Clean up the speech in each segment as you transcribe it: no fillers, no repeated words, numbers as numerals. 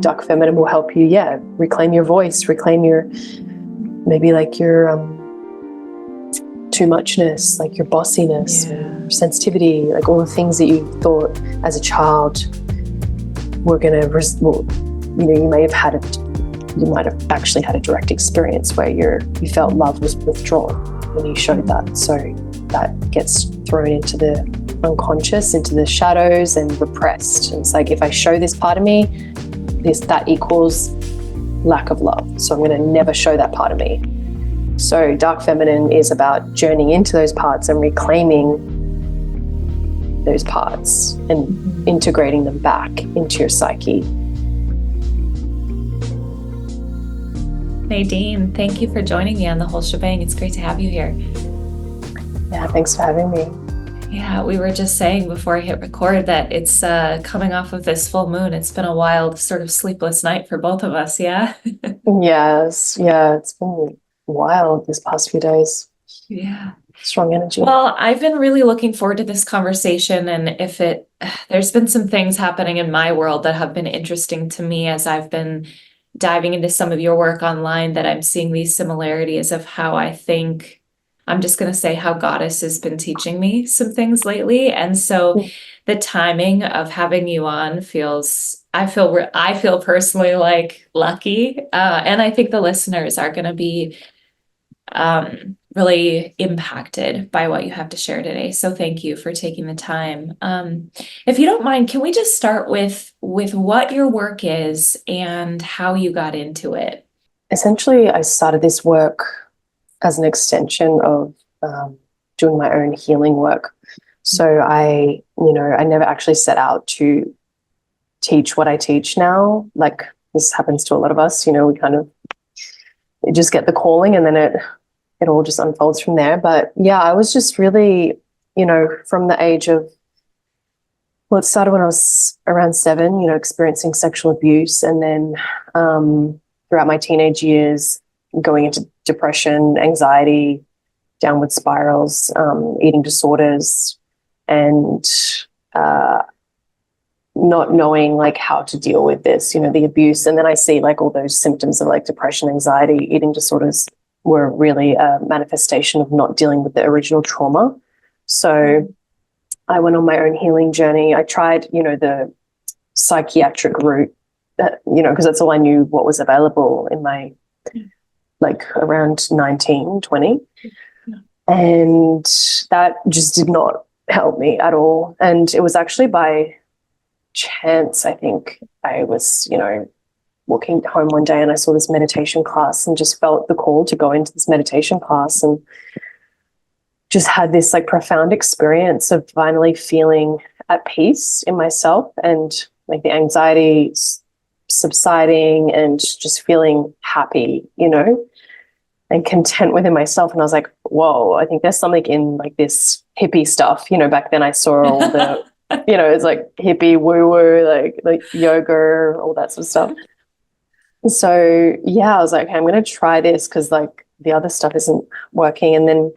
dark feminine will help you, reclaim your voice, reclaim your, maybe like your too muchness, like your bossiness, your sensitivity, like all the things that you thought as a child were going to, you might have actually had a direct experience where you felt love was withdrawn when you showed that. So that gets thrown into the unconscious, into the shadows, and repressed. And it's like, if I show this part of me, that equals lack of love. So I'm going to never show that part of me. So dark feminine is about journeying into those parts and reclaiming those parts and integrating them back into your psyche. Nadine, thank you for joining me on the whole shebang. It's great to have you here. Yeah, thanks for having me. Yeah, we were just saying before I hit record that it's coming off of this full moon. It's been a wild sort of sleepless night for both of us, yeah? Yes, it's been wild these past few days. Yeah. Strong energy. Well, I've been really looking forward to this conversation, and there's been some things happening in my world that have been interesting to me as I've been diving into some of your work online, that I'm seeing these similarities of how I think, I'm just going to say how Goddess has been teaching me some things lately. And so the timing of having you on I feel personally like lucky. And I think the listeners are going to be really impacted by what you have to share today. So thank you for taking the time. If you don't mind, can we just start with what your work is and how you got into it? Essentially, I started this work as an extension of doing my own healing work. So I never actually set out to teach what I teach now. Like, this happens to a lot of us, we kind of just get the calling and then it all just unfolds from there. But yeah, I was just really, from the age of, it started when I was around 7, experiencing sexual abuse. And then throughout my teenage years, going into depression, anxiety, downward spirals, eating disorders, and not knowing like how to deal with this, the abuse. And then I see like all those symptoms of like depression, anxiety, eating disorders were really a manifestation of not dealing with the original trauma. So I went on my own healing journey. I tried, the psychiatric route, because that's all I knew what was available in my, like around 19, 20. And that just did not help me at all. And it was actually by chance, I think. I was, walking home one day and I saw this meditation class and just felt the call to go into this meditation class, and just had this like profound experience of finally feeling at peace in myself, and like the anxiety subsiding and just feeling happy, and content within myself. And I was like, whoa, I think there's something in like this hippie stuff. Back then I saw all the, it's like hippie woo-woo, like yoga, all that sort of stuff. So yeah, I was like, okay, I'm going to try this because like the other stuff isn't working. And then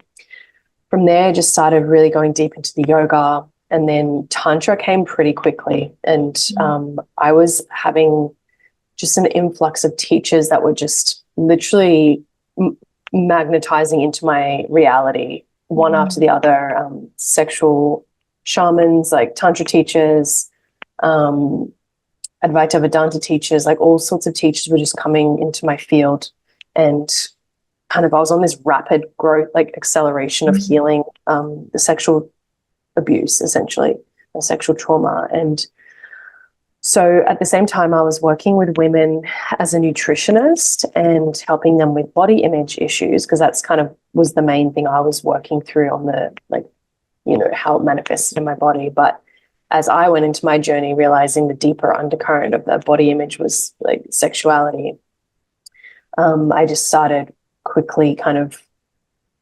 from there, I just started really going deep into the yoga, and then Tantra came pretty quickly. And I was having just an influx of teachers that were just literally magnetizing into my reality, one after the other, sexual shamans, like Tantra teachers, Advaita Vedanta teachers, like all sorts of teachers were just coming into my field, and kind of I was on this rapid growth, like acceleration of healing the sexual abuse, essentially, and sexual trauma. And so at the same time, I was working with women as a nutritionist and helping them with body image issues, because that's kind of was the main thing I was working through on the, like, how it manifested in my body. But as I went into my journey, realizing the deeper undercurrent of that body image was like sexuality, I just started quickly kind of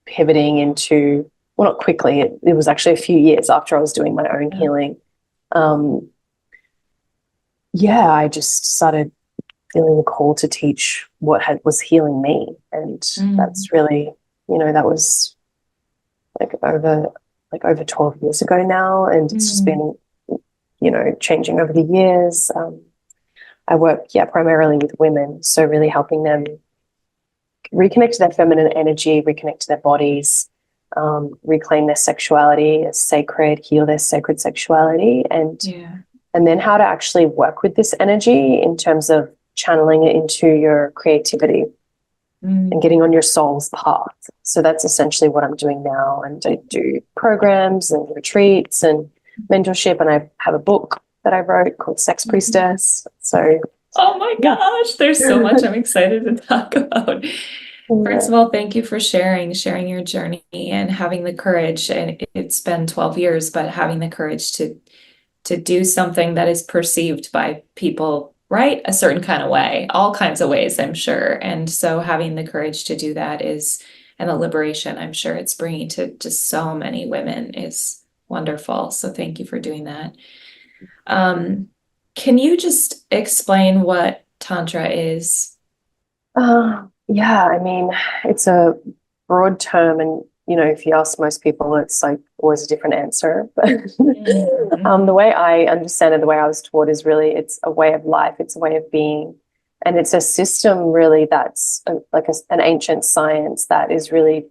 pivoting into, well, not quickly, it was actually a few years after I was doing my own healing. I just started feeling the call to teach what was healing me. And that's really, that was like over 12 years ago now. And it's just been, changing over the years. I work, primarily with women. So really helping them reconnect to their feminine energy, reconnect to their bodies, reclaim their sexuality as sacred, heal their sacred sexuality, and then how to actually work with this energy in terms of channeling it into your creativity and getting on your soul's path. So that's essentially what I'm doing now. And I do programs and retreats and mentorship, and I have a book that I wrote called Sex Priestess. So oh my gosh, there's so much I'm excited to talk about. First of all, thank you for sharing your journey and having the courage. And it's been 12 years, but having the courage to do something that is perceived by people, right, a certain kind of way, all kinds of ways, I'm sure. And so having the courage to do that and the liberation I'm sure it's bringing to just so many women is wonderful. So thank you for doing that. Can you just explain what Tantra is? Yeah, I mean, it's a broad term, and if you ask most people, it's like always a different answer. But the way I understand it, the way I was taught, is really it's a way of life, it's a way of being, and it's a system really that's an ancient science that is really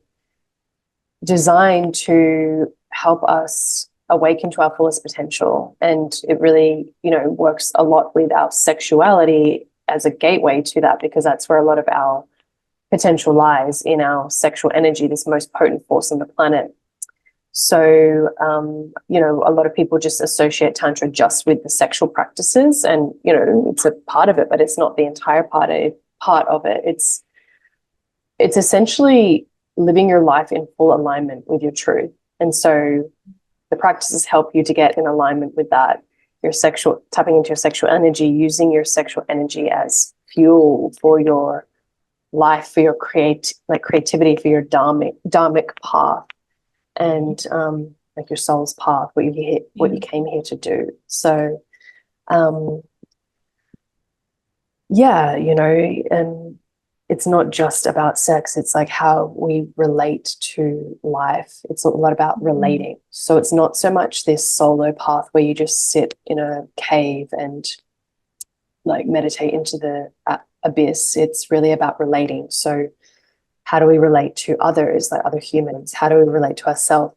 designed to help us awaken to our fullest potential. And it really, works a lot with our sexuality as a gateway to that, because that's where a lot of our potential lies, in our sexual energy, this most potent force on the planet. So, a lot of people just associate Tantra just with the sexual practices, and, it's a part of it, but it's not the entire part of it. It's essentially living your life in full alignment with your truth. And so the practices help you to get in alignment with that, tapping into your sexual energy, using your sexual energy as fuel for your life, for your creativity, for your dharmic path, and like your soul's path, what you came here to do. So and it's not just about sex, it's like how we relate to life. It's a lot about relating. So it's not so much this solo path where you just sit in a cave and like meditate into the abyss. It's really about relating. So how do we relate to others, like other humans? How do we relate to ourselves?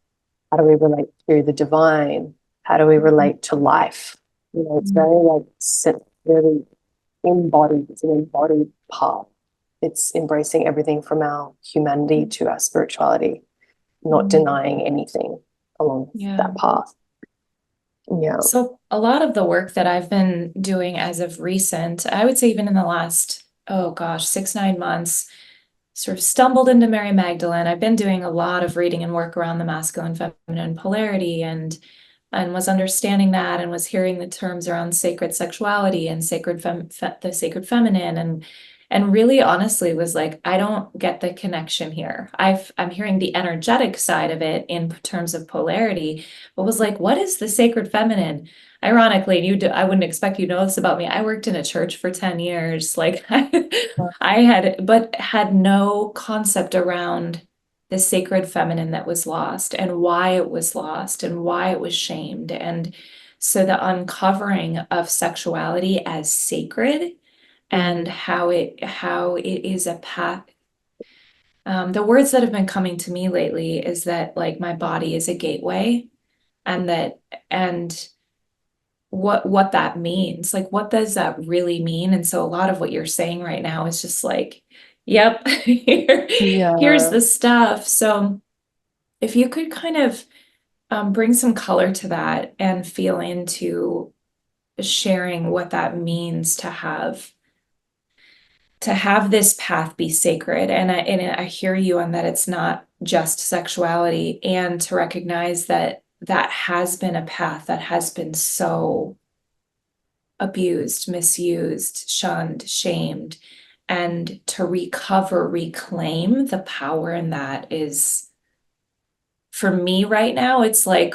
How do we relate to the divine? How do we relate to life? It's very really embodied. It's an embodied path. It's embracing everything from our humanity to our spirituality, not denying anything along that path. Yeah. So a lot of the work that I've been doing as of recent, I would say even in the last, 6-9 months, sort of stumbled into Mary Magdalene. I've been doing a lot of reading and work around the masculine, feminine polarity, and was understanding that, and was hearing the terms around sacred sexuality and the sacred feminine, and really honestly was like, I don't get the connection here. I'm hearing the energetic side of it in terms of polarity, but was like, what is the sacred feminine? Ironically, I wouldn't expect you to know this about me. I worked in a church for 10 years. Like but had no concept around the sacred feminine that was lost, and why it was lost, and why it was shamed. And so the uncovering of sexuality as sacred, and how it is a path. The words that have been coming to me lately is that like my body is a gateway, and what that means. Like, what does that really mean? And so a lot of what you're saying right now is just like, yep, here's the stuff. So if you could kind of bring some color to that and feel into sharing what that means to have this path be sacred. And I hear you on that it's not just sexuality, and to recognize that has been a path that has been so abused, misused, shunned, shamed, and to reclaim the power in that is, for me right now, it's like,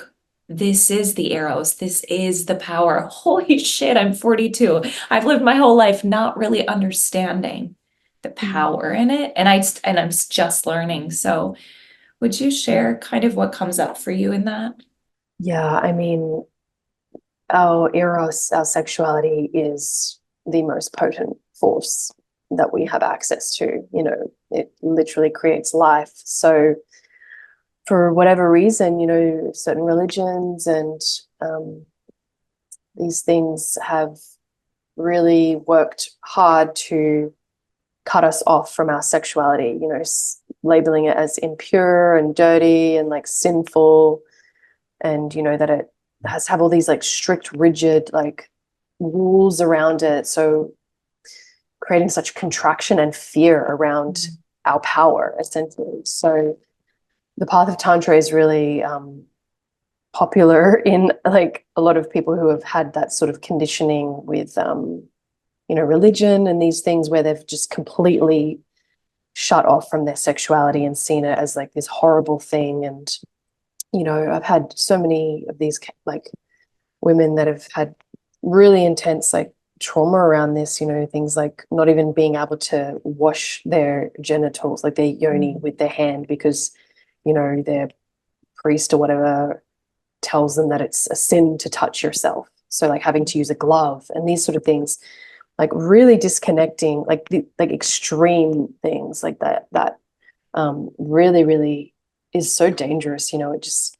this is the arrows. This is the power. Holy shit, I'm 42. I've lived my whole life not really understanding the power in it. And I'm just learning. So would you share kind of what comes up for you in that? Yeah, I mean, our eros, our sexuality is the most potent force that we have access to. You know, it literally creates life. So for whatever reason, you know, certain religions and these things have really worked hard to cut us off from our sexuality, you know, labeling it as impure and dirty and like sinful. And, you know, that it has to have all these like strict, rigid, like rules around it. So creating such contraction and fear around our power, essentially. So the path of Tantra is really popular in like a lot of people who have had that sort of conditioning with, you know, religion and these things where they've just completely shut off from their sexuality and seen it as like this horrible thing. And, you know, I've had so many of these like women that have had really intense like trauma around this, you know, things like not even being able to wash their genitals, like their yoni with their hand because, you know, their priest or whatever tells them that it's a sin to touch yourself. So like having to use a glove and these sort of things, like really disconnecting, like like extreme things like that really, really is so dangerous. You know, it just,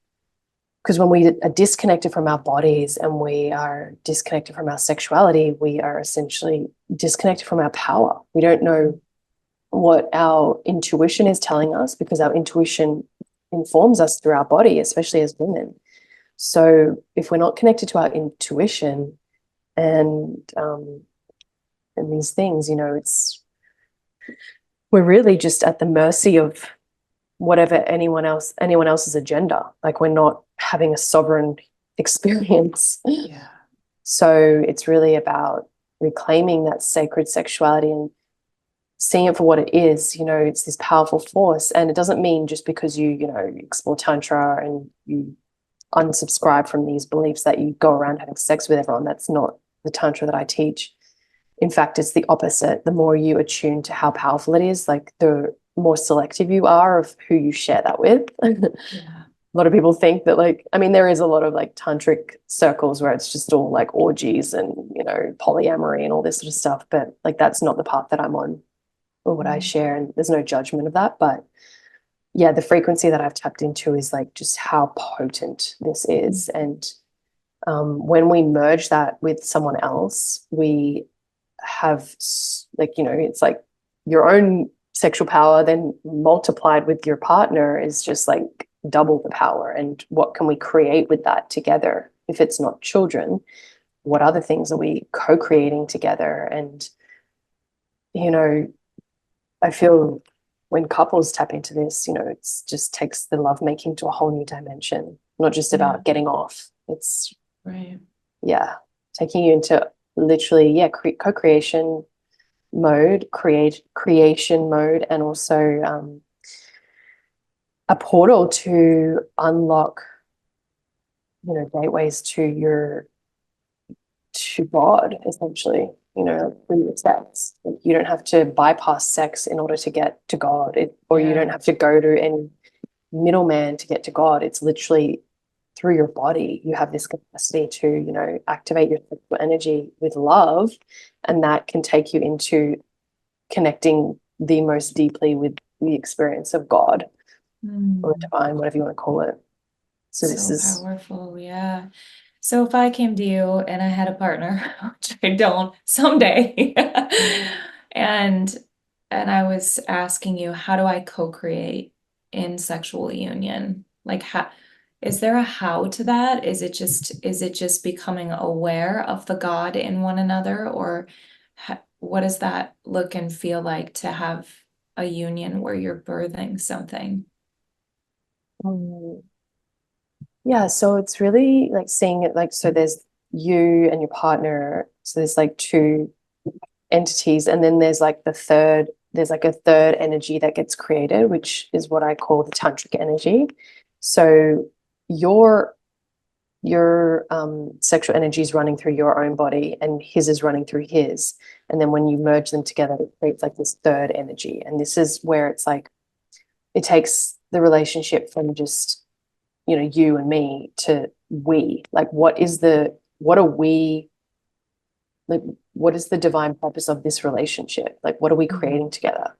because when we are disconnected from our bodies and we are disconnected from our sexuality, we are essentially disconnected from our power. We don't know what our intuition is telling us because our intuition informs us through our body, especially as women. So if we're not connected to our intuition and these things, you know, we're really just at the mercy of whatever anyone else's agenda. Like we're not having a sovereign experience. Yeah. So it's really about reclaiming that sacred sexuality and seeing it for what it is. You know, it's this powerful force. And it doesn't mean just because you know, explore Tantra and you unsubscribe from these beliefs that you go around having sex with everyone. That's not the Tantra that I teach. In fact, it's the opposite. The more you attune to how powerful it is, like the more selective you are of who you share that with. Yeah. A lot of people think that, like, I mean, there is a lot of like tantric circles where it's just all like orgies and, you know, polyamory and all this sort of stuff. But like, that's not the path that I'm on or what I share. And there's no judgment of that. But yeah, the frequency that I've tapped into is like just how potent this is. And when we merge that with someone else, we have like, you know, it's like your own sexual power then multiplied with your partner is just like double the power. And what can we create with that together? If it's not children, what other things are we co-creating together? And, you know, I feel when couples tap into this, you know, it's just takes the lovemaking to a whole new dimension, not just about getting off. It's right. Yeah, taking you into literally, yeah, co-creation mode, creation mode, and also a portal to unlock, you know, gateways to God, essentially, you know, through your sex. Like, you don't have to bypass sex in order to get to God, or you don't have to go to any middleman to get to God. It's literally through your body. You have this capacity to, you know, activate your sexual energy with love, and that can take you into connecting the most deeply with the experience of God or the divine, whatever you want to call it. So this is powerful. Yeah. So if I came to you and I had a partner, which I don't someday, and I was asking you, how do I co-create in sexual union? Like, how is there a how to that? Is it just becoming aware of the God in one another, or what does that look and feel like to have a union where you're birthing something? yeah, so it's really like seeing it like, so there's you and your partner, so there's like two entities, and then there's like there's like a third energy that gets created, which is what I call the tantric energy. So your sexual energy is running through your own body and his is running through his, and then when you merge them together, it creates like this third energy. And this is where it's like it takes the relationship from just, you know, you and me to we. Like, what are we, like, what is the divine purpose of this relationship? Like, what are we creating together?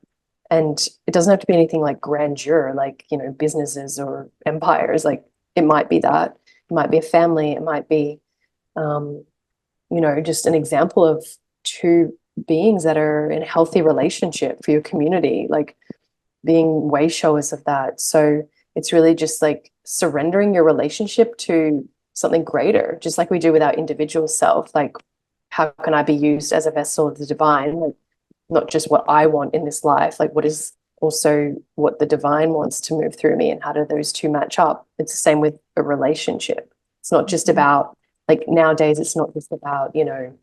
And it doesn't have to be anything like grandeur, like, you know, businesses or empires. Like, it might be that, it might be a family, it might be, you know, just an example of two beings that are in a healthy relationship for your community, like being way showers of that. So it's really just like surrendering your relationship to something greater, just like we do with our individual self. Like, how can I be used as a vessel of the divine? Like, not just what I want in this life, like what is also what the divine wants to move through me, and how do those two match up? It's the same with a relationship. It's not just about, like, nowadays it's not just about, you know,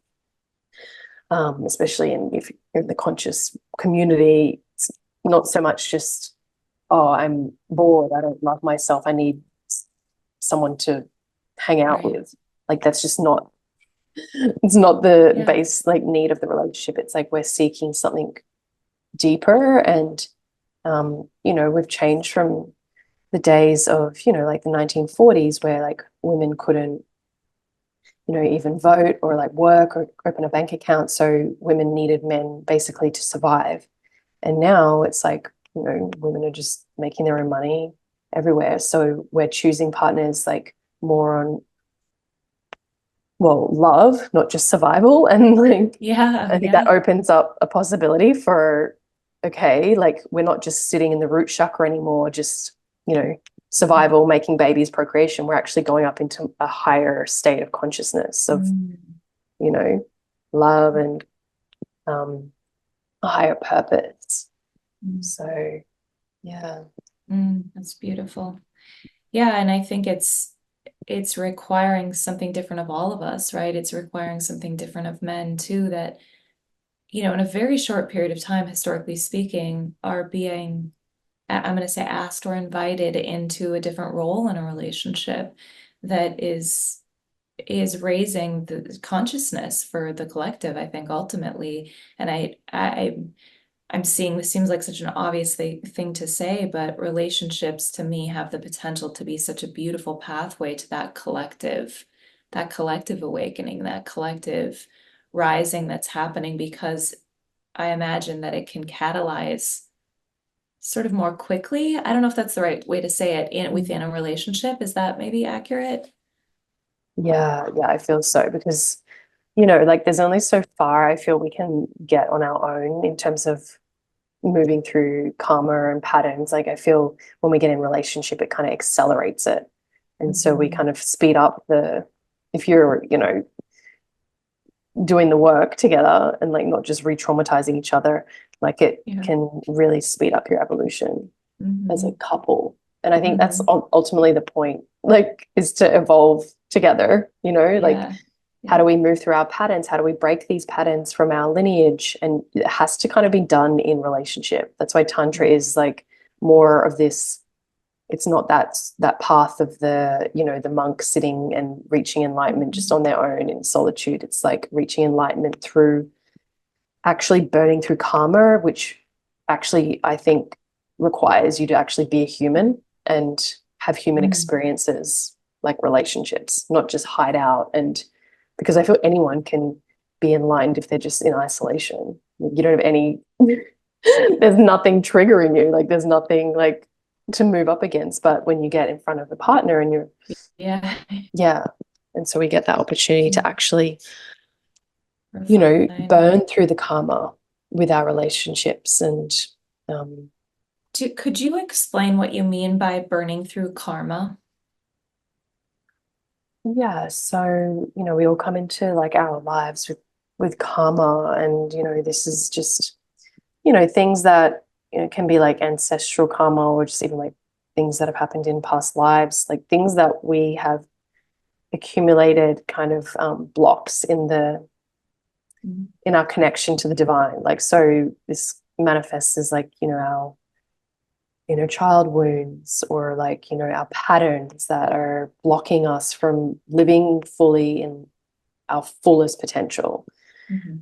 especially if you're in the conscious community, it's not so much just, oh, I'm bored, I don't love myself, I need someone to hang out with. Like, that's just not, it's not the base like need of the relationship. It's like we're seeking something deeper. And you know, we've changed from the days of, you know, like the 1940s, where like women couldn't, you know, even vote or like work or open a bank account, so women needed men basically to survive. And now it's like, you know, women are just making their own money everywhere, so we're choosing partners like more on, well, love, not just survival. And like, I think that opens up a possibility for, okay, like, we're not just sitting in the root chakra anymore, just, you know, survival, making babies, procreation. We're actually going up into a higher state of consciousness of, you know, love and a higher purpose. So yeah. That's beautiful. Yeah, and I think it's requiring something different of all of us, right? It's requiring something different of men too, that, you know, in a very short period of time, historically speaking, are being, I'm going to say, asked or invited into a different role in a relationship that is raising the consciousness for the collective, I think, ultimately. And I'm seeing, this seems like such an obvious thing to say, but relationships to me have the potential to be such a beautiful pathway to that collective awakening, that collective rising that's happening, because I imagine that it can catalyze sort of more quickly. I don't know if that's the right way to say it, within a relationship. Is that maybe accurate? Yeah, I feel so, because, you know, like, there's only so far I feel we can get on our own in terms of moving through karma and patterns. Like, I feel when we get in relationship, it kind of accelerates it. And so we kind of speed up if you're, you know, doing the work together and like not just re-traumatizing each other, like it can really speed up your evolution as a couple. And I think that's ultimately the point, like, is to evolve together, you know, like, how do we move through our patterns? How do we break these patterns from our lineage? And it has to kind of be done in relationship. That's why Tantra is like more of this. It's not that path of the, you know, the monk sitting and reaching enlightenment just on their own in solitude. It's like reaching enlightenment through actually burning through karma, which actually I think requires you to actually be a human and have human experiences, like relationships, not just hide out. And because I feel anyone can be enlightened if they're just in isolation. You don't have any, there's nothing triggering you. Like, there's nothing like to move up against. But when you get in front of a partner and you're, and so we get that opportunity to actually, you know, burn through the karma with our relationships. And could you explain what you mean by burning through karma? Yeah, so, you know, we all come into like our lives with karma, and, you know, this is just, you know, things that, you know, can be like ancestral karma, or just even like things that have happened in past lives, like things that we have accumulated kind of blocks in our connection to the divine. Like, so this manifests as like, you know, our inner child wounds, or like, you know, our patterns that are blocking us from living fully in our fullest potential.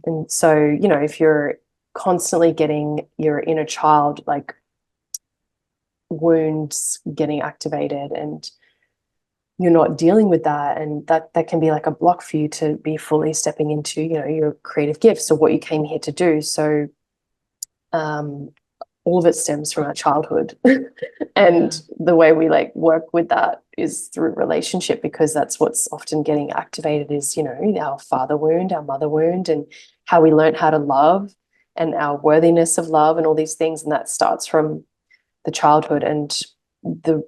And so, you know, if you're constantly getting your inner child like wounds getting activated, and you're not dealing with that, and that can be like a block for you to be fully stepping into, you know, your creative gifts or what you came here to do. So all of it stems from our childhood. And the way we like work with that is through relationship, because that's what's often getting activated is, you know, our father wound, our mother wound, and how we learned how to love and our worthiness of love and all these things. And that starts from the childhood. And the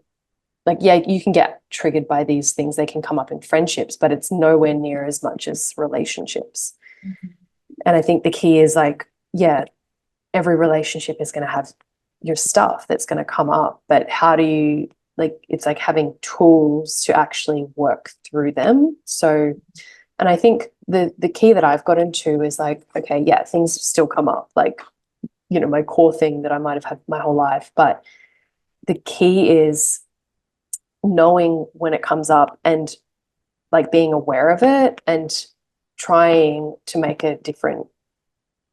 like, yeah, you can get triggered by these things. They can come up in friendships, but it's nowhere near as much as relationships. Mm-hmm. And I think the key is like, yeah, every relationship is going to have your stuff that's going to come up, but how do you, like, it's like having tools to actually work through them. So, and I think the key that I've got into is like, okay, yeah, things still come up, like, you know, my core thing that I might have had my whole life, but the key is knowing when it comes up and like being aware of it and trying to make a different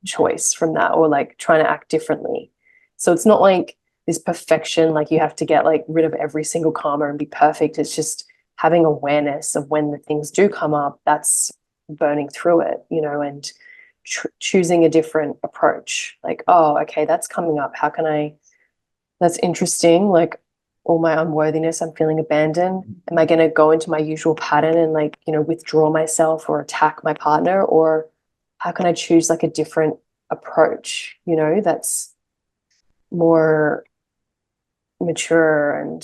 choice from that, or like trying to act differently. So it's not like this perfection, like you have to get like rid of every single karma and be perfect. It's just having awareness of when the things do come up, that's burning through it, you know, and choosing a different approach. Like, oh, okay, that's coming up. How can I, that's interesting. Like all my unworthiness, I'm feeling abandoned. Am I going to go into my usual pattern and like, you know, withdraw myself or attack my partner? Or how can I choose like a different approach, you know, that's more mature and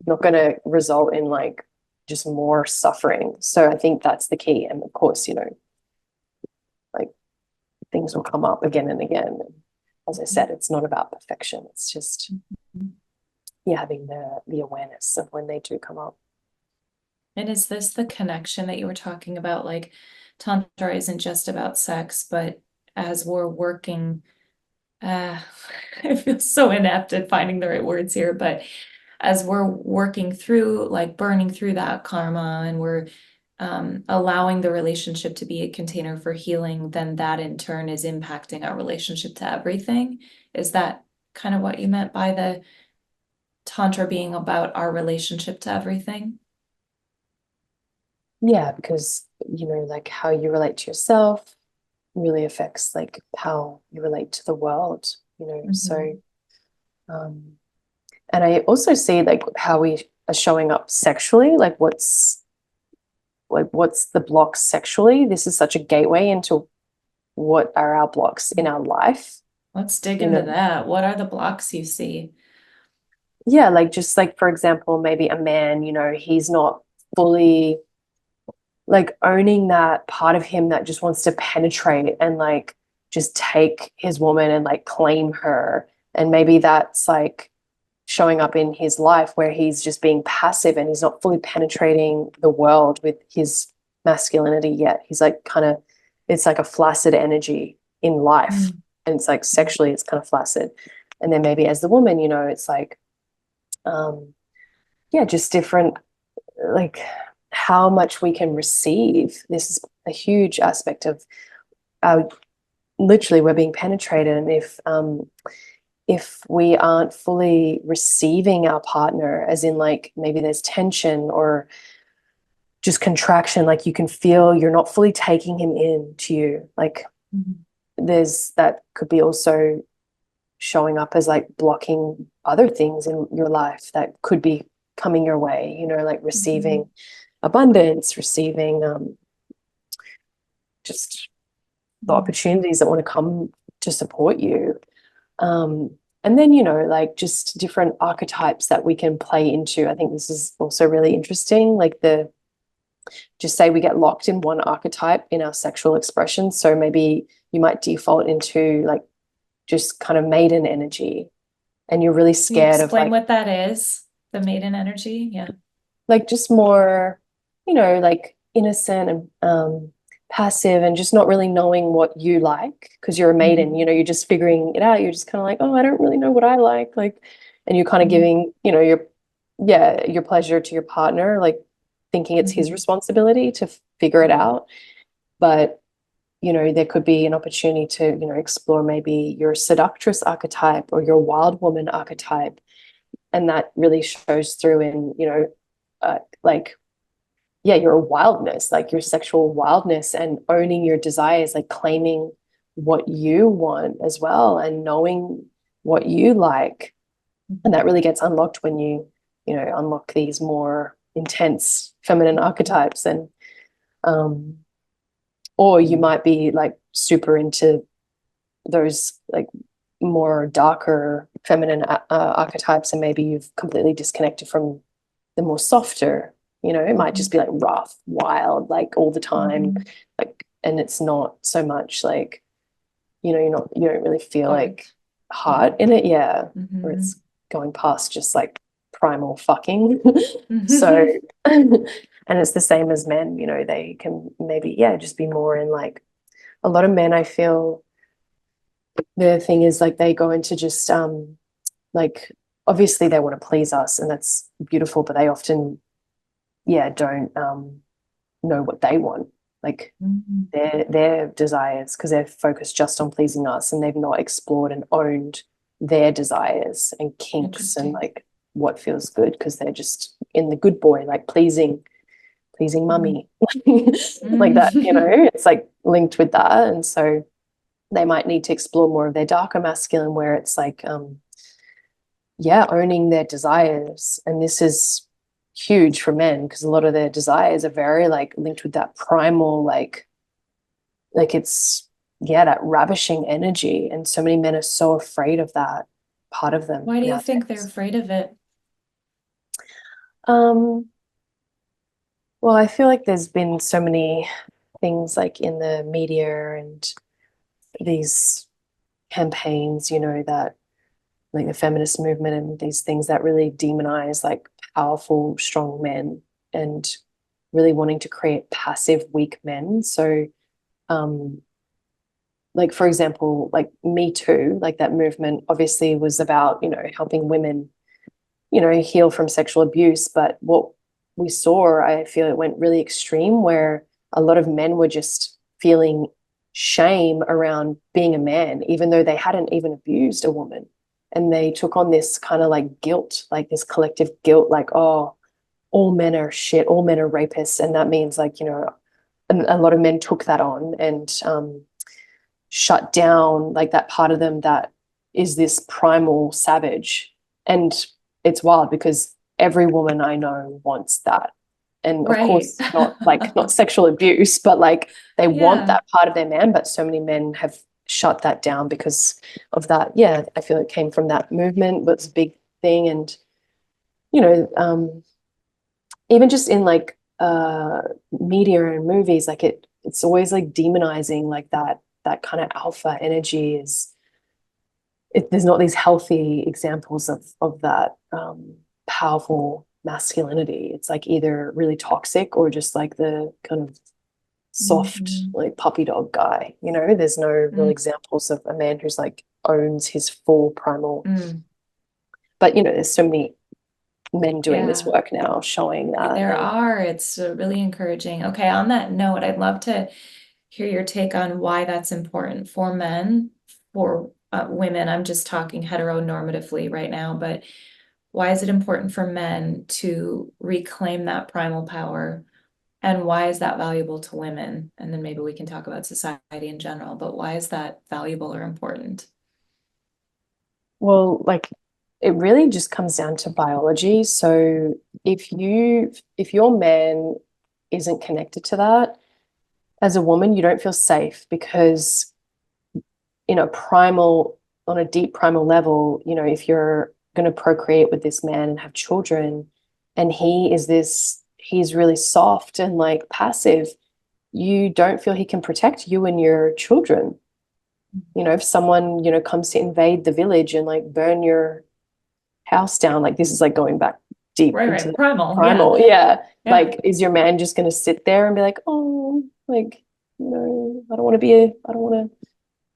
not going to result in like just more suffering? So I think that's the key. And of course, you know, like things will come up again and again. As I said, it's not about perfection. It's just, yeah, having the awareness of when they do come up. And is this the connection that you were talking about? Like, Tantra isn't just about sex, but as we're working, I feel so inept at finding the right words here, but as we're working through, like burning through that karma, and we're allowing the relationship to be a container for healing, then that in turn is impacting our relationship to everything. Is that kind of what you meant by the Tantra being about our relationship to everything? Yeah, because, you know, like how you relate to yourself really affects like how you relate to the world, you know. So, um, and I also see like how we are showing up sexually, what's the blocks sexually. This is such a gateway into what are our blocks in our life, Let's dig you into know. that. What are the blocks you see? Yeah, like just like for example, maybe a man, you know, he's not fully like owning that part of him that just wants to penetrate and like just take his woman and like claim her. And maybe that's like showing up in his life where he's just being passive and he's not fully penetrating the world with his masculinity yet. He's like kind of, it's like a flaccid energy in life. Mm. And it's like sexually, it's kind of flaccid. And then maybe as the woman, you know, it's like, um, yeah, just different, like how much we can receive. This is a huge aspect of our, literally we're being penetrated. And if we aren't fully receiving our partner, as in like maybe there's tension or just contraction, like you can feel you're not fully taking him in to you, like there's that could be also showing up as like blocking other things in your life that could be coming your way, you know, like receiving abundance, receiving just the opportunities that want to come to support you. Um, and then, you know, like just different archetypes that we can play into. I think this is also really interesting. Like just say we get locked in one archetype in our sexual expression. So maybe you might default into like just kind of maiden energy, and you're really Can you scared of explain like, what that is? The maiden energy? Yeah. like just more, you know, like innocent and passive and just not really knowing what you like because you're a maiden, you know, you're just figuring it out. You're just kind of like, oh, I don't really know what I like, and you're kind of giving, you know, your pleasure to your partner, like thinking it's his responsibility to figure it out. But, you know, there could be an opportunity to, you know, explore maybe your seductress archetype or your wild woman archetype. And that really shows through in, you know, like, yeah, your wildness, like your sexual wildness, and owning your desires, like claiming what you want as well, and knowing what you like. And that really gets unlocked when you know, unlock these more intense feminine archetypes. And or you might be like super into those like more darker feminine archetypes, and maybe you've completely disconnected from the more softer, you know, it might just be like rough, wild, like all the time, like, and it's not so much like, you know, you don't really feel like heart in it, yeah, or it's going past just like primal fucking. So and it's the same as men, you know, they can maybe, yeah, just be more in like, a lot of men, I feel the thing is like they go into just like, obviously they want to please us, and that's beautiful, but they often, yeah, don't know what they want, like their desires, because they're focused just on pleasing us, and they've not explored and owned their desires and kinks and like what feels good, because they're just in the good boy, like pleasing mummy, like that, you know, it's like linked with that. And so they might need to explore more of their darker masculine, where it's like yeah, owning their desires. And this is huge for men, because a lot of their desires are very like linked with that primal, like it's, yeah, that ravishing energy. And so many men are so afraid of that part of them. Why do you think they're afraid of it? Well, I feel like there's been so many things like in the media and these campaigns, you know, that like the feminist movement and these things that really demonize like powerful, strong men, and really wanting to create passive, weak men. So, like, for example, like Me Too, like that movement obviously was about, you know, helping women, you know, heal from sexual abuse. But what we saw, I feel it went really extreme, where a lot of men were just feeling shame around being a man, even though they hadn't even abused a woman. And they took on this kind of like guilt, like this collective guilt, like, oh, all men are shit, all men are rapists. And that means like, you know, a lot of men took that on and shut down like that part of them that is this primal savage. And it's wild, because every woman I know wants that. And of course, not sexual abuse, but like they want that part of their man. But so many men have shut that down because of that. Yeah, I feel it came from that movement, was a big thing. And, you know, even just in like media and movies, like it's always like demonizing like that kind of alpha energy is, there's not these healthy examples of that powerful masculinity. It's like either really toxic or just like the kind of soft like puppy dog guy, you know. There's no real examples of a man who's like owns his full primal. But you know, there's so many men doing this work now, showing that there are. It's really encouraging. Okay, on that note, I'd love to hear your take on why that's important for men, for women. I'm just talking heteronormatively right now, but why is it important for men to reclaim that primal power? And why is that valuable to women? And then maybe we can talk about society in general, but why is that valuable or important? Well, like it really just comes down to biology. So if your man isn't connected to that, as a woman, you don't feel safe, because in a primal, on a deep primal level, you know, if you're going to procreate with this man and have children, and he's really soft and like passive, you don't feel he can protect you and your children. You know, if someone, you know, comes to invade the village and like burn your house down, like this is like going back deep into the primal. Yeah. Like, is your man just going to sit there and be like, oh, like, no, I don't want to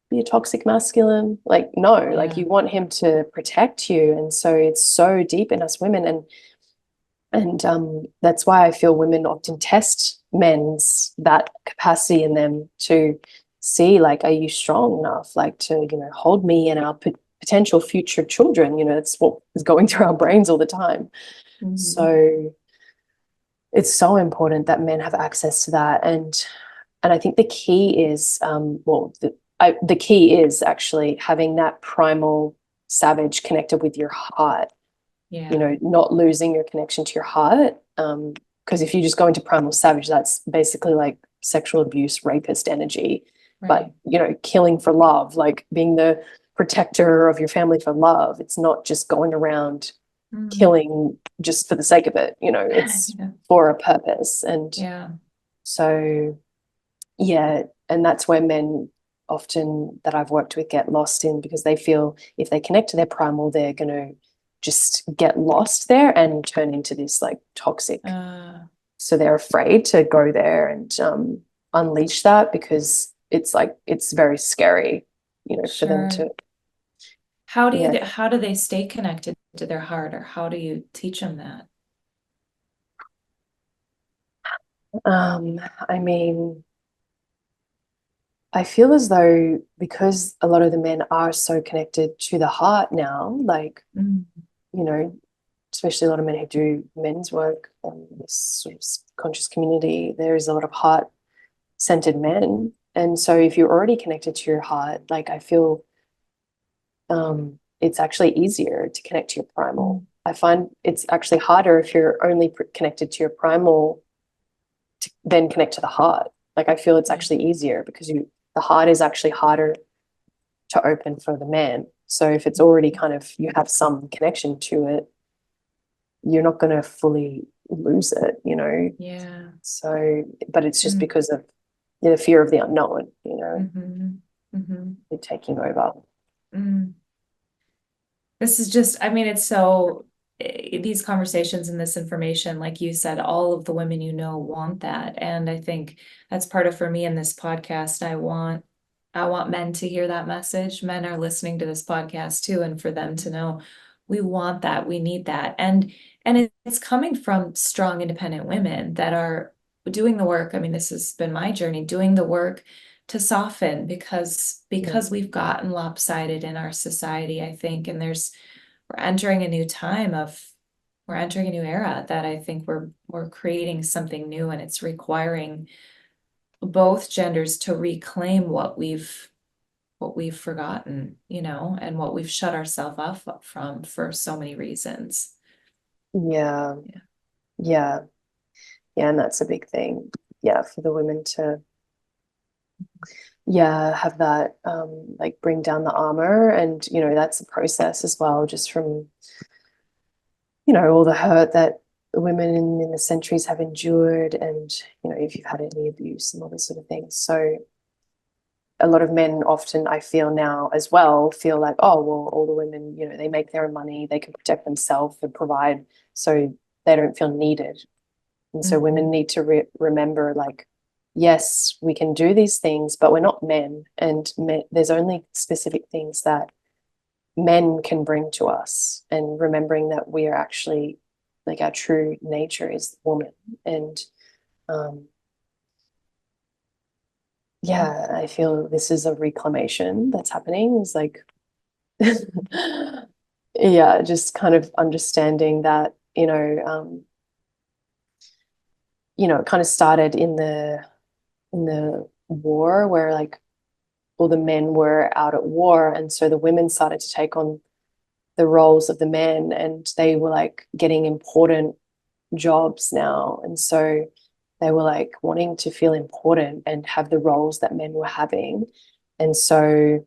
be a toxic masculine? Like, no, like you want him to protect you. And so it's so deep in us women. And that's why I feel women often test men's that capacity in them to see, like, are you strong enough, like, to, you know, hold me and our potential future children? You know, it's what is going through our brains all the time. So it's so important that men have access to that. And I think the key is, the key is actually having that primal savage connected with your heart, Yeah. you know, not losing your connection to your heart. Because if you just go into primal savage, that's basically like sexual abuse, rapist energy. But, Right. you know, killing for love, like being the protector of your family for love. It's not just going around killing just for the sake of it, you know, it's Yeah. for a purpose. And Yeah. so, yeah, and that's where men often that I've worked with get lost in, because they feel if they connect to their primal, they're going to just get lost there and turn into this like toxic. So they're afraid to go there and unleash that, because it's like, it's very scary, you know, for them Sure. to, How do you, yeah. how do they stay connected to their heart, or how do you teach them that? I mean, I feel as though because a lot of the men are so connected to the heart now, like, Mm. you know, especially a lot of men who do men's work and this sort of conscious community, there is a lot of heart-centered men. And so if you're already connected to your heart, like I feel it's actually easier to connect to your primal. I find it's actually harder if you're only connected to your primal to then connect to the heart. Like I feel it's actually easier because the heart is actually harder to open for the man. So if it's already kind of, you have some connection to it, you're not going to fully lose it, you know? Yeah. So, but it's just Mm. because of the fear of the unknown, you know, it taking over. Mm. This is just, I mean, it's so, these conversations and this information, like you said, all of the women you know want that. And I think that's part of, for me in this podcast, I want men to hear that message. Men are listening to this podcast too, and for them to know we want that, we need that. And it's coming from strong, independent women that are doing the work. I mean, this has been my journey, doing the work to soften, because we've gotten lopsided in our society, I think, and we're entering a new time of we're entering a new era that I think we're creating something new, and it's requiring both genders to reclaim what we've forgotten, you know, and what we've shut ourselves up from for so many reasons. Yeah. Yeah. Yeah. Yeah. And that's a big thing. Yeah. For the women to, yeah, have that, like bring down the armor. And, you know, that's a process as well, just from, you know, all the hurt that women in the centuries have endured, and, you know, if you've had any abuse and all this sort of thing. So a lot of men often, I feel now as well, feel like, oh, well, all the women, you know, they make their own money, they can protect themselves and provide, so they don't feel needed. And so women need to remember, like, yes, we can do these things, but we're not men. And there's only specific things that men can bring to us. And remembering that we are actually, like, our true nature is the woman. And yeah, I feel this is a reclamation that's happening. It's like, yeah, just kind of understanding that, it kind of started in the war, where like all the men were out at war, and so the women started to take on the roles of the men, and they were like getting important jobs now, and so they were like wanting to feel important and have the roles that men were having. And so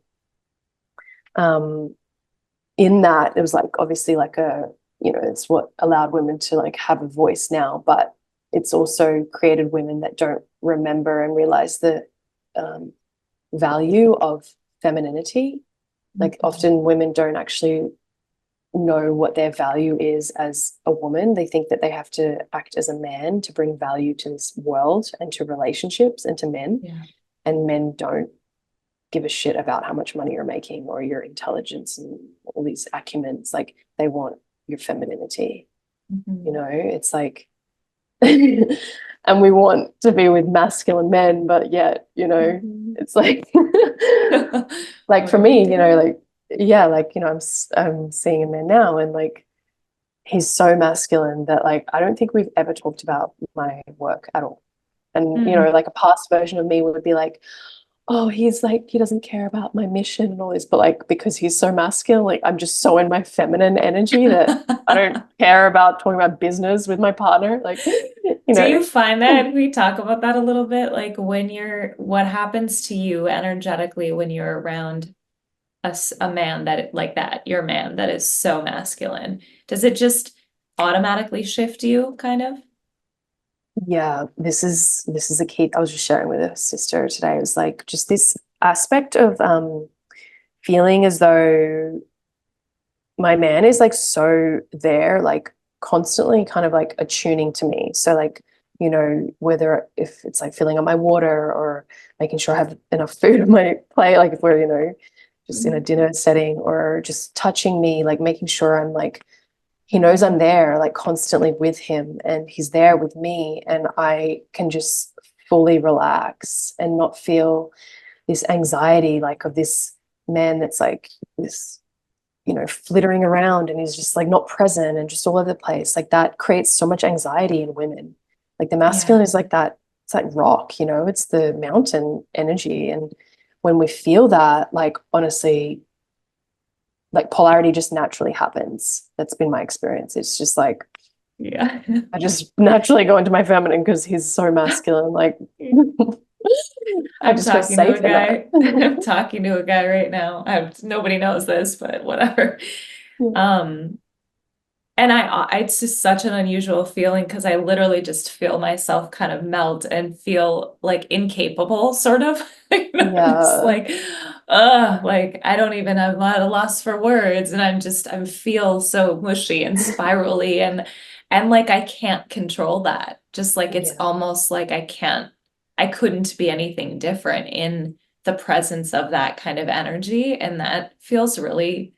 in that, it was like obviously like it's what allowed women to like have a voice now, but it's also created women that don't remember and realize the value of femininity. Like often women don't actually know what their value is as a woman. They think that they have to act as a man to bring value to this world and to relationships and to men. Yeah. And men don't give a shit about how much money you're making or your intelligence and all these acumens. Like they want your femininity. It's like and we want to be with masculine men, but yet, it's like like for me, like yeah, like I'm seeing a man now, and like he's so masculine that like I don't think we've ever talked about my work at all. And you know, Mm. like a past version of me would be like, oh, he's like, he doesn't care about my mission and all this, but like because he's so masculine, like I'm just so in my feminine energy that I don't care about talking about business with my partner. Like, you Do you know, find that? Can we talk about that a little bit? Like when what happens to you energetically when you're around a man that like that, your man that is so masculine? Does it just automatically shift you, kind of? yeah, this is a key. I was just sharing with a sister today. It was like just this aspect of feeling as though my man is like so there, like constantly kind of like attuning to me. So like, you know, whether if it's like filling up my water or making sure I have enough food on my plate, like if we're, you know, just in a Mhm. dinner setting or just touching me, like making sure I'm like, he knows I'm there, like constantly with him and he's there with me and I can just fully relax and not feel this anxiety like of this man that's like this, you know, flittering around and he's just like not present and just all over the place. Like that creates so much anxiety in women. Like the masculine Yeah. is like that, it's like rock, you know, it's the mountain energy. And when we feel that, like honestly, like polarity just naturally happens. That's been my experience. It's just like Yeah. I just naturally go into my feminine because he's so masculine. Like I I'm just feel talking to a safe in that. guy. I'm talking to a guy right now. Nobody knows this, but whatever. Um, And it's just such an unusual feeling because I literally just feel myself kind of melt and feel like incapable, sort of. Just Yeah. like I don't even have a loss for words, and I feel so mushy and spirally, and like I can't control that. Just like it's Yeah. almost like I couldn't be anything different in the presence of that kind of energy, and that feels really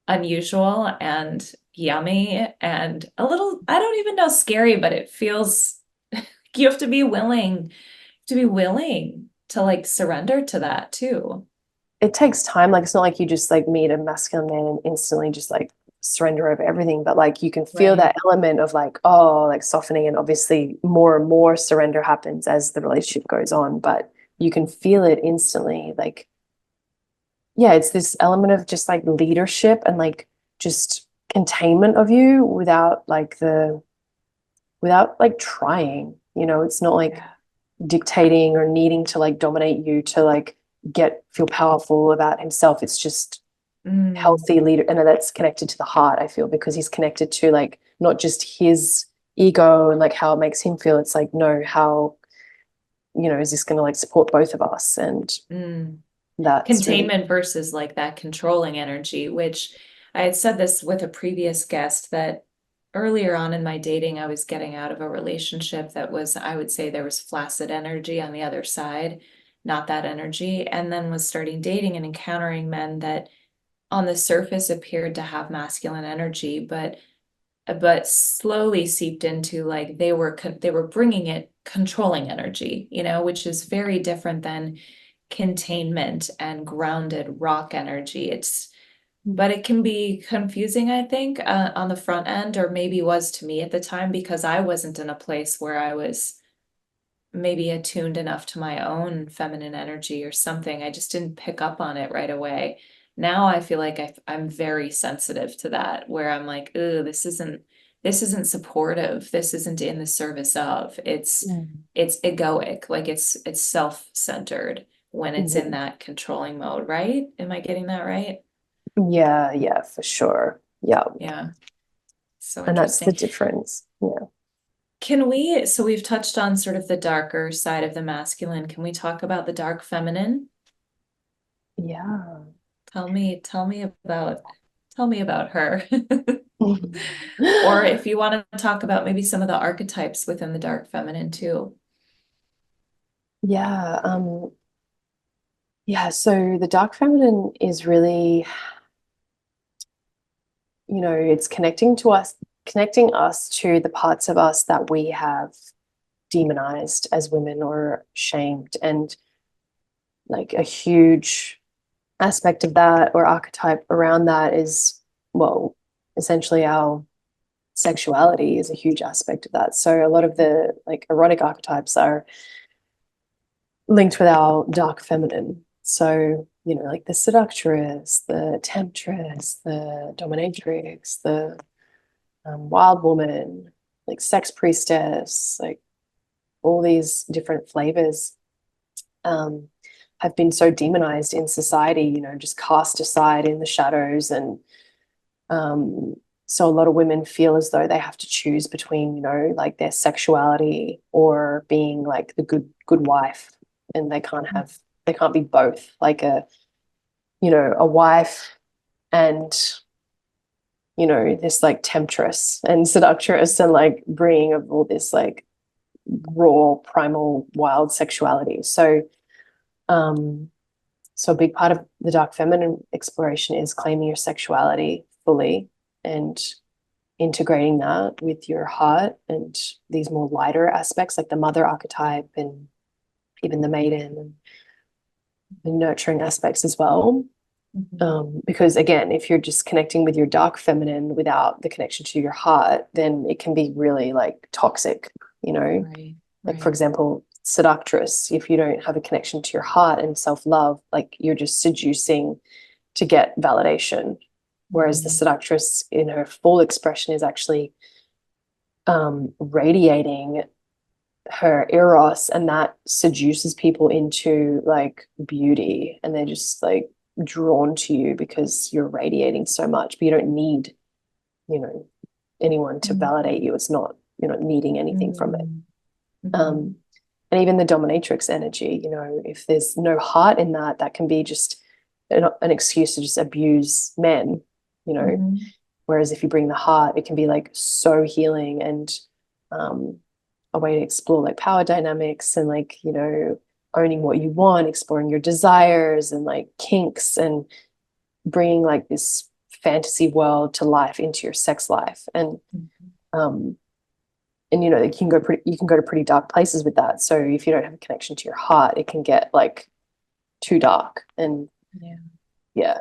unusual and yummy and a little, I don't even know, scary, but it feels you have to be willing to like surrender to that too. It takes time. Like it's not like you just like meet a masculine man and instantly just like surrender over everything, but like you can feel Right. that element of like, oh, like softening, and obviously more and more surrender happens as the relationship goes on, but you can feel it instantly. Like, yeah, it's this element of just like leadership and like just containment of you without like trying, you know, it's not like Yeah. dictating or needing to like dominate you to like feel powerful about himself. It's just Mm, healthy leader, and that's connected to the heart, I feel, because he's connected to like not just his ego and like how it makes him feel. It's like, no, how, you know, is this going to like support both of us? And mm. that's really, Containment versus like that controlling energy, which I had said this with a previous guest that earlier on in my dating, I was getting out of a relationship that was, I would say there was flaccid energy on the other side, not that energy, and then was starting dating and encountering men that on the surface appeared to have masculine energy, but slowly seeped into like they were bringing it controlling energy, which is very different than containment and grounded rock energy. But it can be confusing, I think, on the front end, or maybe was to me at the time because I wasn't in a place where I was maybe attuned enough to my own feminine energy or something. I just didn't pick up on it right away. Now I feel like I'm very sensitive to that, where I'm like, "Ooh, this isn't supportive. This isn't in the service of. mm, It's egoic, like it's self-centered when it's in mhm. that controlling mode, right? Am I getting that right? Yeah, yeah, for sure. Yeah. Yeah, so And that's the interesting. difference. Yeah. So we've touched on sort of the darker side of the masculine. Can we talk about the dark feminine? Yeah. Tell me about her. Or if you want to talk about maybe some of the archetypes within the dark feminine too. Yeah. Yeah. So the dark feminine is really, you know, it's connecting us to the parts of us that we have demonized as women or shamed. And like a huge aspect of that or archetype around that is, well, essentially our sexuality is a huge aspect of that. So a lot of the like erotic archetypes are linked with our dark feminine. So, you know, like the seductress, the temptress, the dominatrix, the wild woman, like sex priestess, like all these different flavors um, have been so demonized in society, you know, just cast aside in the shadows. And so a lot of women feel as though they have to choose between, you know, like their sexuality or being like the good wife. And they can't be both, like you know, a wife and, you know, this like temptress and seductress and like bringing of all this like raw, primal, wild sexuality. Um, so a big part of the dark feminine exploration is claiming your sexuality fully and integrating that with your heart and these more lighter aspects like the mother archetype and even the maiden and the nurturing aspects as well. Because again, if you're just connecting with your dark feminine without the connection to your heart, then it can be really like toxic, you know. Right, Like for right. example, seductress, if you don't have a connection to your heart and self-love, like you're just seducing to get validation. Whereas the seductress in her full expression is actually radiating her eros, and that seduces people into like beauty, and they're just like drawn to you because you're radiating so much, but you don't need, you know, anyone to validate you. It's not, you're not needing anything from it. um and even the dominatrix energy, you know, if there's no heart in that, that can be just an excuse to just abuse men, you know. Whereas if you bring the heart, it can be like so healing and um a way to explore like power dynamics and like, you know, owning what you want, exploring your desires and like kinks and bringing like this fantasy world to life into your sex life. Um and you know, you can go to pretty dark places with that. So if you don't have a connection to your heart, it can get like too dark. And yeah.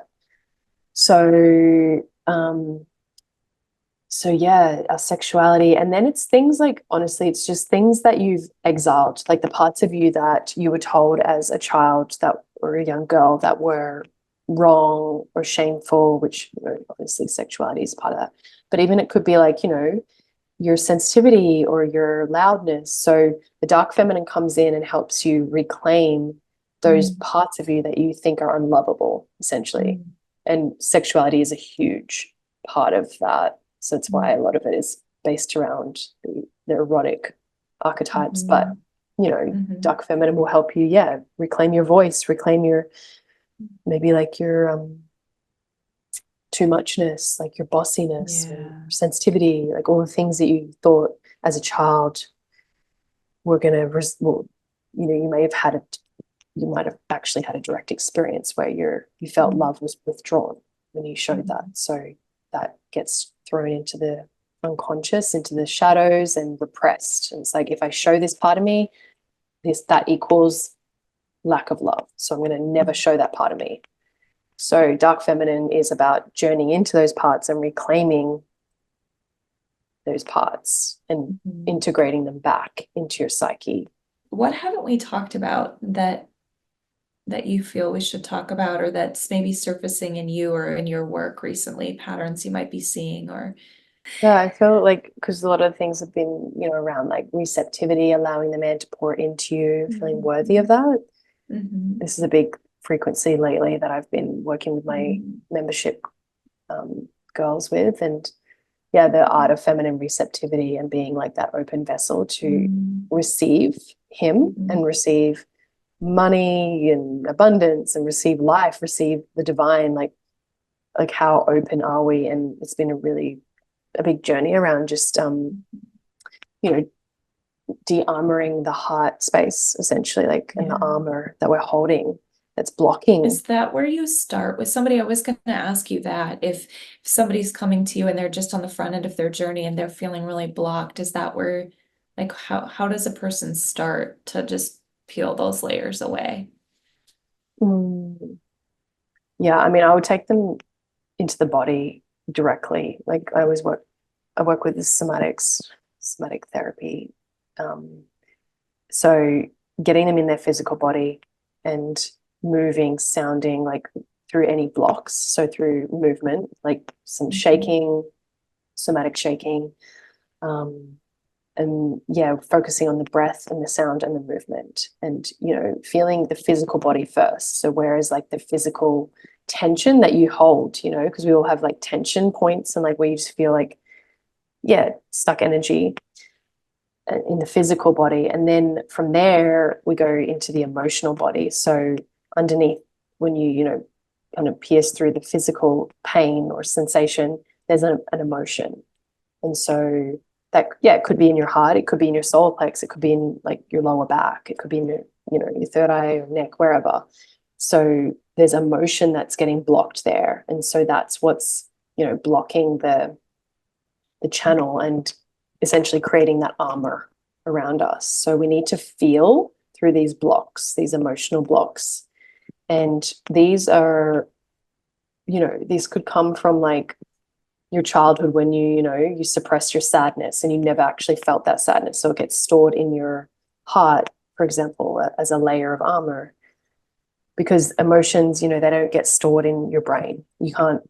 So so yeah, our sexuality. And then it's things like, honestly, it's just things that you've exiled, like the parts of you that you were told as a child that or a young girl that were wrong or shameful, which, you know, obviously sexuality is part of that. But even it could be like, you know, your sensitivity or your loudness. So the dark feminine comes in and helps you reclaim those parts of you that you think are unlovable, essentially. And sexuality is a huge part of that. So that's why a lot of it is based around the erotic archetypes. But, you know, dark feminine will help you, yeah, reclaim your voice, reclaim your, maybe like your too muchness, like your bossiness, or your sensitivity, like all the things that you thought as a child were going to, well, you know, you might have actually had a direct experience where you felt love was withdrawn when you showed that. So that gets thrown into the unconscious, into the shadows and repressed. And it's like, if I show this part of me, that equals lack of love. So I'm going to never show that part of me. So dark feminine is about journeying into those parts and reclaiming those parts and integrating them back into your psyche. What haven't we talked about that you feel we should talk about, or that's maybe surfacing in you or in your work recently, patterns you might be seeing? Or Yeah, I feel like because a lot of things have been, you know, around like receptivity, allowing the man to pour into you, feeling worthy of that. This is a big frequency lately that I've been working with my membership girls with. And yeah, the art of feminine receptivity and being like that open vessel to receive him and receive money and abundance and receive life, receive the divine, like how open are we? And it's been a big journey around just you know, de-armoring the heart space, essentially, like and the armor that we're holding that's blocking. Is that where you start with somebody? I was going to ask you that if somebody's coming to you and they're just on the front end of their journey and they're feeling really blocked, is that where, like, how does a person start to just peel those layers away? Yeah, I mean, I would take them into the body directly. Like I work with the somatic therapy. So getting them in their physical body and moving, sounding like through any blocks. So through movement, like some shaking, somatic shaking, and yeah, focusing on the breath and the sound and the movement, and feeling the physical body first. So whereas like the physical tension that you hold, because we all have like tension points, and like where you just feel like, yeah, stuck energy in the physical body. And then from there we go into the emotional body. So underneath, when you kind of pierce through the physical pain or sensation, there's an emotion. And so that, yeah, it could be in your heart, it could be in your solar plex, it could be in like your lower back, it could be in your third eye or neck, wherever. So there's emotion that's getting blocked there. And so that's what's blocking the channel and essentially creating that armor around us. So we need to feel through these blocks, these emotional blocks. And these are, these could come from like your childhood, when you suppress your sadness and you never actually felt that sadness. So it gets stored in your heart, for example, as a layer of armor. Because emotions, they don't get stored in your brain. You can't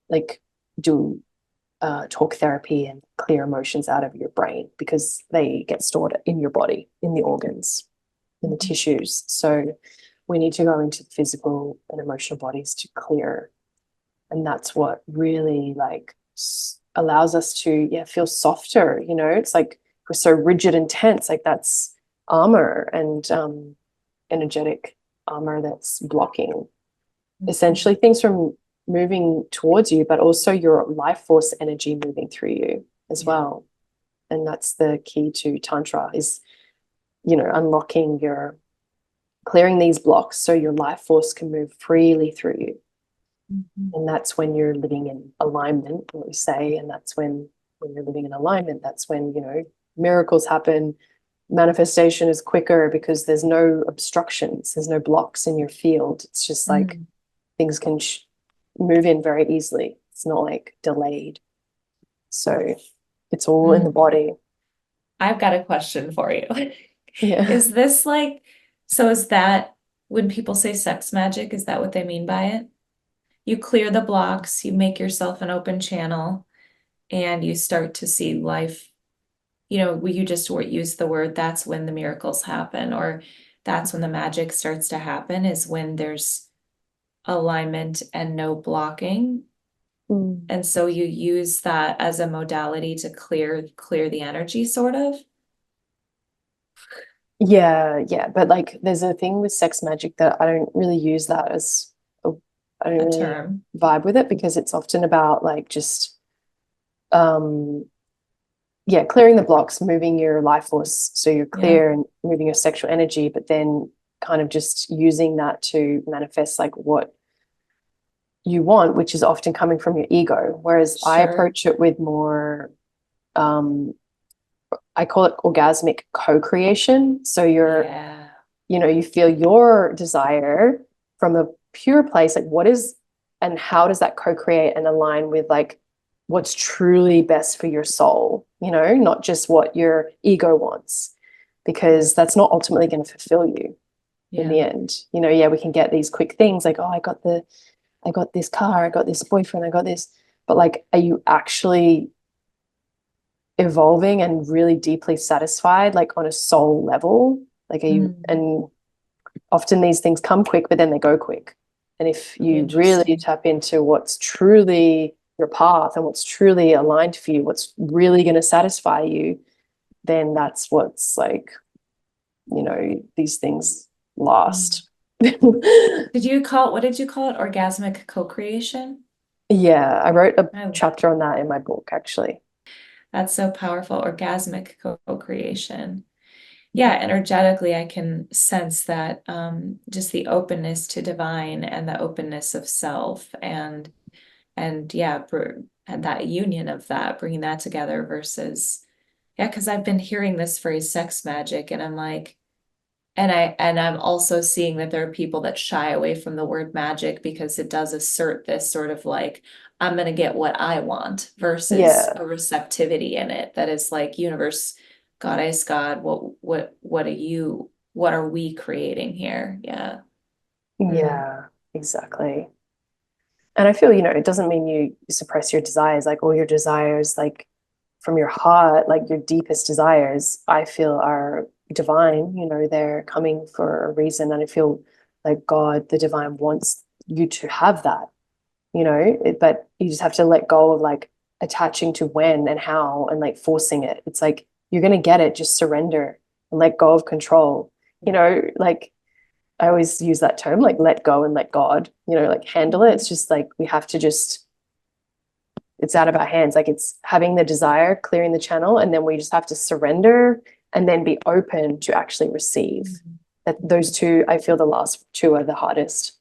like do talk therapy and clear emotions out of your brain, because they get stored in your body, in the organs, in the tissues. So we need to go into the physical and emotional bodies to clear. And that's what really like allows us to feel softer. It's like we're so rigid and tense, like that's armor and energetic armor that's blocking essentially things from moving towards you, but also your life force energy moving through you as well. And that's the key to Tantra, is unlocking clearing these blocks so your life force can move freely through you. And that's when you're living in alignment, what we say. And that's when you're living in alignment, that's when miracles happen. Manifestation is quicker because there's no obstructions, there's no blocks in your field. It's just like things can move in very easily. It's not like delayed. So it's all in the body. I've got a question for you. Yeah. Is this like, so is that when people say sex magic, is that what they mean by it? You clear the blocks, you make yourself an open channel, and you start to see life. You just use the word, that's when the miracles happen, or that's when the magic starts to happen, is when there's alignment and no blocking. And so you use that as a modality to clear the energy, sort of. Yeah, yeah. But like there's a thing with sex magic that I don't really use that as I don't A really term. vibe with it, because it's often about like just um clearing the blocks, moving your life force so you're clear, and moving your sexual energy, but then kind of just using that to manifest like what you want, which is often coming from your ego. Whereas I approach it with more I call it orgasmic co-creation. So you feel your desire from a pure place, like what is, and how does that co-create and align with like what's truly best for your soul, not just what your ego wants, because that's not ultimately going to fulfill you in the end. We can get these quick things like, oh, I got this car, I got this boyfriend, I got this, but like, are you actually evolving and really deeply satisfied, like on a soul level? Like, are you, and often these things come quick, but then they go quick. And if you really tap into what's truly your path and what's truly aligned for you, what's really going to satisfy you, then that's what's like, these things last. What did you call it? Orgasmic co-creation? Yeah, I wrote a chapter on that in my book, actually. That's so powerful. Orgasmic co-creation. Yeah, energetically, I can sense that just the openness to divine and the openness of self, and and that union of that, bringing that together versus, because I've been hearing this phrase sex magic, and I'm like, And I'm also seeing that there are people that shy away from the word magic because it does assert this sort of like, I'm going to get what I want versus Yeah. a receptivity in it that is like, universe, goddess, God, what are we creating here? Yeah. Mm. Yeah, exactly. And I feel, it doesn't mean you suppress your desires, like all your desires, like from your heart, like your deepest desires, I feel are divine, they're coming for a reason. And I feel like God, the divine, wants you to have that, but you just have to let go of like attaching to when and how and like forcing it. It's like you're going to get it, just surrender and let go of control, like I always use that term, like let go and let God, like handle it. It's just like we have to just, it's out of our hands. Like it's having the desire, clearing the channel, and then we just have to surrender and then be open to actually receive. That those two, I feel the last two are the hardest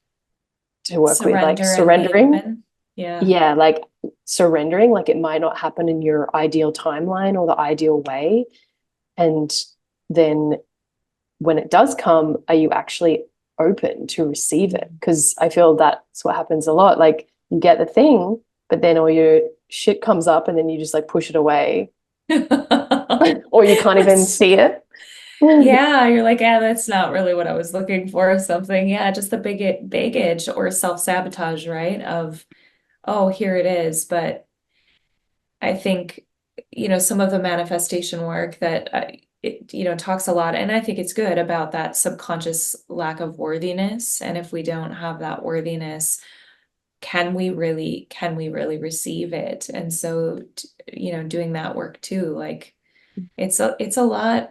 to work with. Like Surrender and be surrendering. open. Yeah. Yeah, like surrendering, like it might not happen in your ideal timeline or the ideal way. And then when it does come, are you actually open to receive it? Because I feel that's what happens a lot. Like you get the thing, but then all your shit comes up and then you just like push it away or you can't even see it. Yeah, you're like, yeah, that's not really what I was looking for, or something. Yeah, just the baggage or self-sabotage, right? Of, oh, here it is. But I think, some of the manifestation work that it, talks a lot, and I think it's good about that subconscious lack of worthiness. And if we don't have that worthiness, can we really receive it? And so, doing that work too, like it's a lot.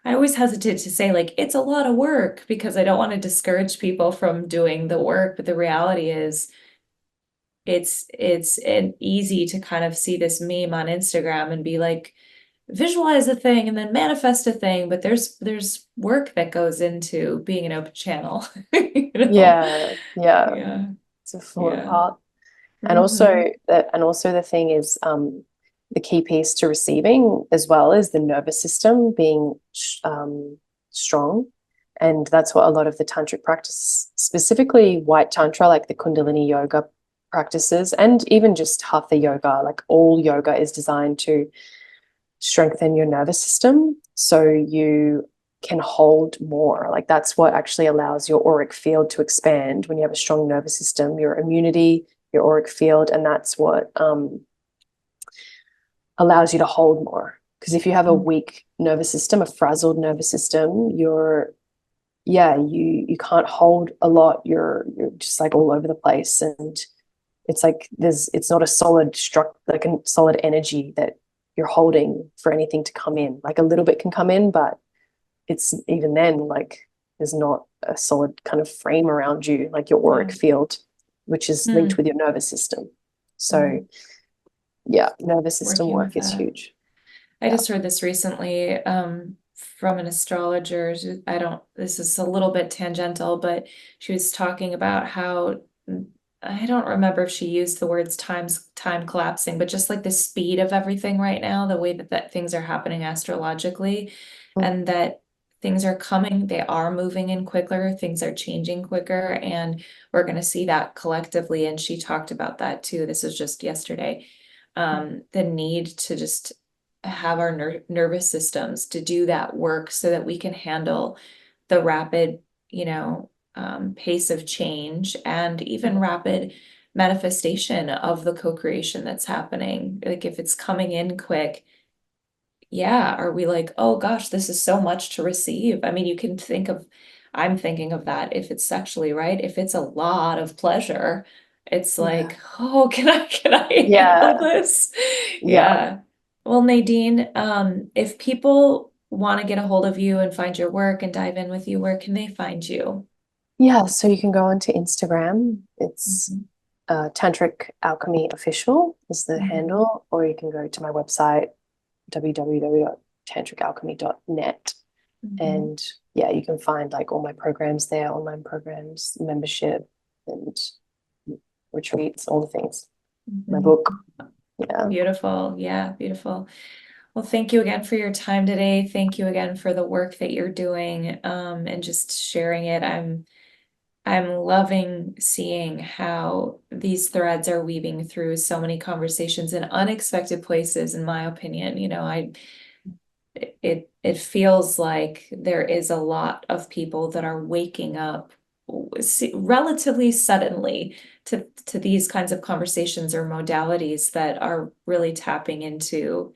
I always hesitate to say like it's a lot of work because I don't want to discourage people from doing the work, but the reality is it's an easy to kind of see this meme on Instagram and be like, visualize a thing and then manifest a thing, but there's work that goes into being an open channel. you know Yeah, yeah. yeah It's a full yeah part. And hmm also the thing is, the key piece to receiving as well is the nervous system being strong. And that's what a lot of the tantric practice, specifically white tantra, like the Kundalini yoga practices, and even just hatha yoga, like all yoga is designed to strengthen your nervous system so you can hold more. Like that's what actually allows your auric field to expand when you have a strong nervous system, your immunity, your auric field, and that's what allows you to hold more. Because if you have a weak nervous system, a frazzled nervous system, you can't hold a lot. You're just like all over the place, and it's like it's not a solid like a solid energy that you're holding for anything to come in. Like a little bit can come in, but it's even then like there's not a solid kind of frame around you, like your auric field, which is linked with your nervous system. So yeah, nervous system Working with work is that. huge. I just heard this recently from an astrologer. This is a little bit tangential, but she was talking about how, I don't remember if she used the words time collapsing, but just like the speed of everything right now, the way that things are happening astrologically, and that things are coming, they are moving in quicker, things are changing quicker, and we're going to see that collectively. And she talked about that too. This was just yesterday. The need to just have our nervous systems to do that work so that we can handle the rapid, pace of change and even rapid manifestation of the co-creation that's happening. Like if it's coming in quick, yeah, are we like, oh gosh, this is so much to receive? I mean, I'm thinking of that if it's sexually, right? If it's a lot of pleasure, it's like, oh, can I handle Yeah. this? Yeah. Yeah. Well, Nadine, if people want to get a hold of you and find your work and dive in with you, where can they find you? Yeah. So you can go onto Instagram. It's Mhm. Tantric Alchemy Official is the Mhm. handle, or you can go to my website, www.tantricalchemy.net. Mhm. And yeah, you can find like all my programs there, online programs, membership, and retreats, all the things. My Mhm. book. Yeah. Beautiful. Yeah, beautiful. Well, thank you again for your time today. Thank you again for the work that you're doing, and just sharing it. I'm loving seeing how these threads are weaving through so many conversations in unexpected places, in my opinion. It feels like there is a lot of people that are waking up relatively suddenly to these kinds of conversations or modalities that are really tapping into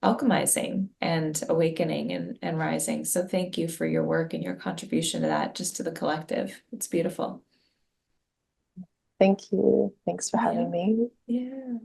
alchemizing and awakening and rising. So thank you for your work and your contribution to that, just to the collective. It's beautiful. Thank you. Thanks for having me. Yeah.